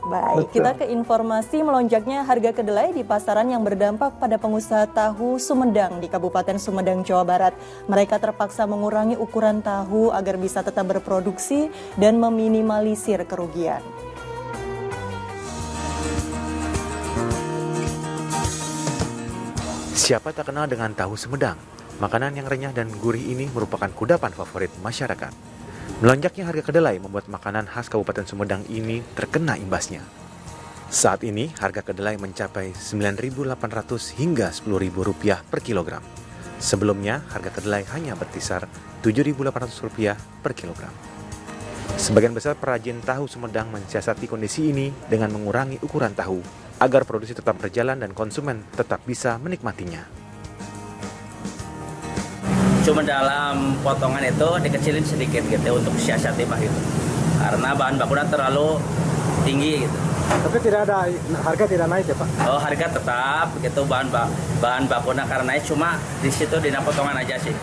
Baik, kita ke informasi melonjaknya harga kedelai di pasaran yang berdampak pada pengusaha tahu Sumedang di Kabupaten Sumedang, Jawa Barat. Mereka terpaksa mengurangi ukuran tahu agar bisa tetap berproduksi dan meminimalisir kerugian. Siapa tak kenal dengan tahu Sumedang? Makanan yang renyah dan gurih ini merupakan kudapan favorit masyarakat. Melonjaknya harga kedelai membuat makanan khas Kabupaten Sumedang ini terkena imbasnya. Saat ini harga kedelai mencapai Rp9.800 hingga Rp10.000 per kilogram. Sebelumnya harga kedelai hanya berkisar Rp7.800 per kilogram. Sebagian besar perajin tahu Sumedang mensiasati kondisi ini dengan mengurangi ukuran tahu agar produksi tetap berjalan dan konsumen tetap bisa menikmatinya. Cuma dalam potongan itu dikecilin sedikit gitu untuk siasati Pak gitu. Karena bahan bakunya terlalu tinggi gitu. Tapi tidak ada harga tidak naik ya Pak? Oh, harga tetap gitu bahan bakunya karena cuma di situ di potongan aja sih.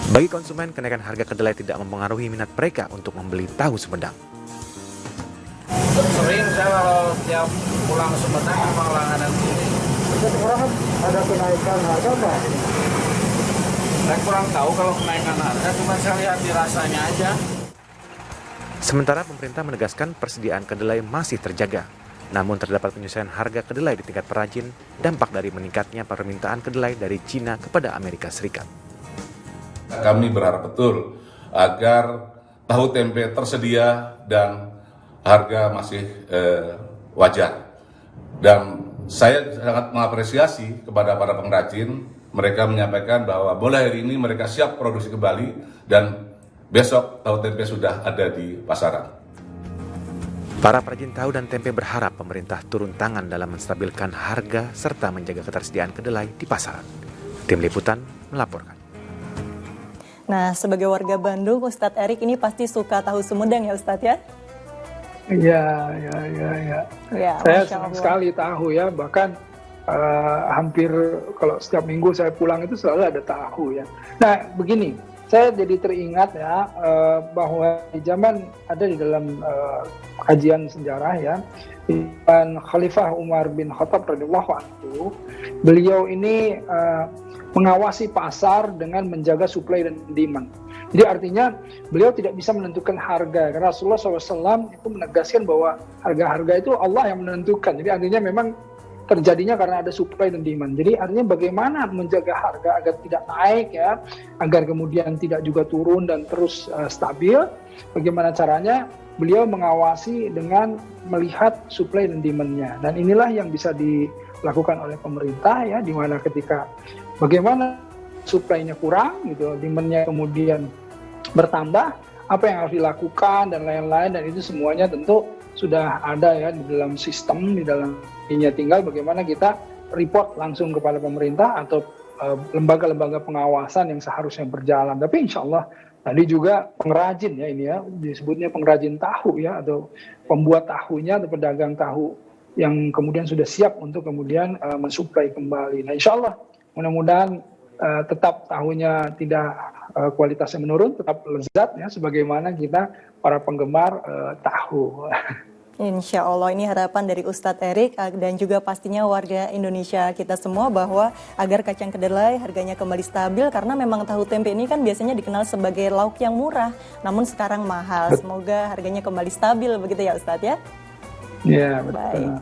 Bagi konsumen, kenaikan harga kedelai tidak mempengaruhi minat mereka untuk membeli tahu Sumedang. Sering saya kalau tiap pulang ke Sumedang memang langganan sini. Sekarang ada kenaikan harga Pak? Saya kurang tahu kalau kenaikan harga, cuma saya lihat di rasanya aja. Sementara pemerintah menegaskan persediaan kedelai masih terjaga. Namun terdapat penyesuaian harga kedelai di tingkat perajin, dampak dari meningkatnya permintaan kedelai dari Cina kepada Amerika Serikat. Kami berharap betul agar tahu tempe tersedia dan harga masih wajar. Dan saya sangat mengapresiasi kepada para pengrajin. Mereka menyampaikan bahwa mulai hari ini mereka siap produksi kembali dan besok tahu tempe sudah ada di pasaran. Para perajin tahu dan tempe berharap pemerintah turun tangan dalam menstabilkan harga serta menjaga ketersediaan kedelai di pasaran. Tim Liputan melaporkan. Nah, sebagai warga Bandung, Ustadz Erik ini pasti suka tahu Sumedang ya Ustadz ya? Iya. Ya, Saya senang sekali tahu ya, bahkan hampir kalau setiap minggu saya pulang itu selalu ada tahu ya. Nah begini, saya jadi teringat ya bahwa di zaman ada di dalam kajian sejarah ya, dan Khalifah Umar bin Khattab radhiyallahu anhu, beliau ini mengawasi pasar dengan menjaga supply dan demand. Jadi artinya beliau tidak bisa menentukan harga, karena Rasulullah SAW itu menegaskan bahwa harga-harga itu Allah yang menentukan. Jadi artinya memang terjadinya karena ada supply dan demand. Jadi artinya bagaimana menjaga harga agar tidak naik ya, agar kemudian tidak juga turun dan terus stabil. Bagaimana caranya? Beliau mengawasi dengan melihat supply dan demand-nya. Dan inilah yang bisa dilakukan oleh pemerintah ya, di mana ketika bagaimana supply-nya kurang gitu, demand-nya kemudian bertambah, apa yang harus dilakukan dan lain-lain, dan itu semuanya tentu sudah ada ya di dalam sistem, di dalam ini, tinggal bagaimana kita report langsung kepada pemerintah atau lembaga-lembaga pengawasan yang seharusnya berjalan. Tapi insya Allah tadi juga pengrajin ya, ini ya disebutnya pengrajin tahu ya, atau pembuat tahunya atau pedagang tahu yang kemudian sudah siap untuk kemudian mensuplai kembali. Nah insya Allah mudah-mudahan tetap tahunya tidak kualitasnya menurun, tetap lezat ya, sebagaimana kita para penggemar tahu. Insya Allah, ini harapan dari Ustadz Erik dan juga pastinya warga Indonesia kita semua bahwa agar kacang kedelai harganya kembali stabil, karena memang tahu tempe ini kan biasanya dikenal sebagai lauk yang murah, namun sekarang mahal. Semoga harganya kembali stabil begitu ya Ustadz ya? Iya, betul. Baik.